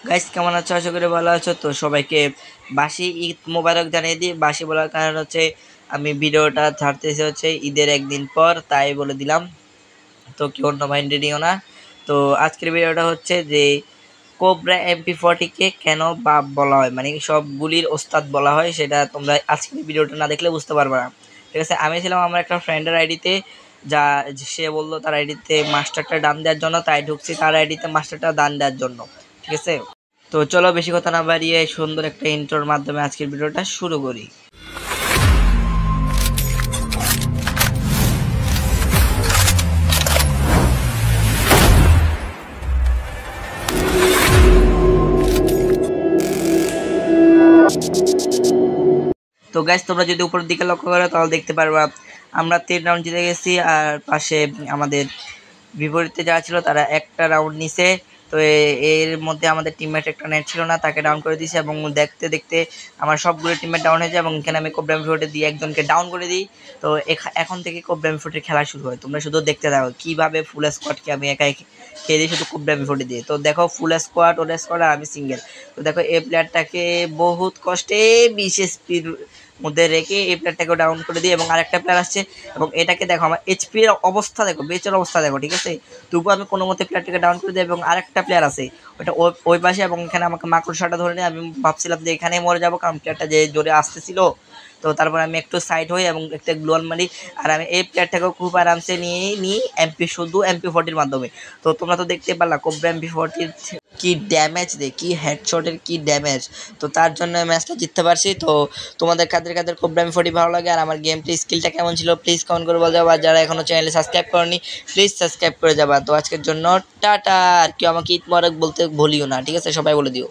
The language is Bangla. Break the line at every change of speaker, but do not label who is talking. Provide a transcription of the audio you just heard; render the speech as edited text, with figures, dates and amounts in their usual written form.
গাইস কেমন আছো? আশা করি ভালো আছো। তো সবাইকে বাসি ঈদ মোবারক জানিয়ে দিই। বাসি বলার কারণ হচ্ছে আমি ভিডিওটা ছাড়তেছি হচ্ছে ঈদের একদিন পর, তাই বলে দিলাম। তো কি অন্য মাইন্ডে নিও না। তো আজকের ভিডিওটা হচ্ছে যে কোবরা MP40 কে কেন বাপ বলা হয়, মানে সব গুলির ওস্তাদ বলা হয়, সেটা তোমরা আজকের ভিডিওটা না দেখলে বুঝতে পারবে না। ঠিক আছে, আমি ছিলাম আমার একটা ফ্রেন্ডের আইডিতে, যা সে বললো তার আইডিতে মাস্টারটা দান দেওয়ার জন্য, তাই ঢুকছি তার আইডিতে মাস্টারটা দান দেওয়ার জন্য। ঠিক আছে, তো চলো বেশি কথা না বাড়িয়ে সুন্দর একটা ইন্ট্রোর মাধ্যমে আজকের ভিডিওটা শুরু করি। তো গাইস তোমরা যদি উপরের দিকে লক্ষ্য করো তাহলে দেখতে পারবা আমরা 3 রাউন্ড জিতে গেছি, আর পাশে আমাদের বিপরীতে যারা ছিল তারা একটা রাউন্ড নিছে। তো এর মধ্যে আমাদের টিমমেট একটা নেট ছিল না, তাকে ডাউন করে দিয়েছে এবং দেখতে দেখতে আমার সবগুলো টিমমেট ডাউন হয়ে যায় এবং এখানে আমি কোবরা এমপি40 দিয়ে একজনকে ডাউন করে দিই। তো এখন থেকে কোবরা এমপি40 খেলা শুরু হয়, তোমরা শুধু দেখতে থাকো কিভাবে ফুল স্কোয়াডকে আমি একাই খেয়ে দিই শুধু কোবরা এমপি40 দিয়ে। তো দেখো ফুল স্কোয়াড, ওর স্কোয়াড আর আমি সিঙ্গেল। তো দেখো এই প্লেয়ারটাকে বহুত কষ্টে 20 এসপির মধ্যে রেখে এই প্লেয়ারটাকে ডাউন করে দিই এবং আরেকটা প্লেয়ার আসছে এবং এটাকে দেখো আমার এইচপির অবস্থা দেখো, বেচের অবস্থা দেখো। ঠিক আছে, তবুও আমি কোনো মতে প্লেয়ারটাকে ডাউন করে দিই এবং আরেকটা প্লেয়ার আছে ওটা ওই পাশে, এবং এখানে আমাকে মাকড়সাটা ধরে নিয়ে আমি ভাবছিলাম যে এখানেই মরে যাবো, কারণ প্লেয়ারটা যে জোরে আসতেছিল। তো তারপর আমি একটু সাইড হই এবং একটা গ্লোয়াল মারি, আর আমি এই প্লেয়ারটাকেও খুব আরামসে নিয়ে নিই শুধু MP40-র মাধ্যমে। তো তোমরা তো দেখতে পারলা কোবরা MP40 কি ড্যামেজ দেয়, কি হেডশটের কি ড্যামেজ। তো তার জন্য ম্যাচটা জিততে পারছি। তো তোমাদের কাদের কাদের কোবরা এমপি40 ভালো লাগে আর আমার গেম প্লে স্কিলটা কেমন ছিল প্লিজ কমেন্ট করে বলে যাবা। যারা এখনো চ্যানেলে সাবস্ক্রাইব করনি প্লিজ সাবস্ক্রাইব করে যাবা। তো আজকের জন্য টাটা, আর কেউ আমাকে ঈদ মোবারক বলতে ভুলিও না। ঠিক আছে, সবাই বলে দিও।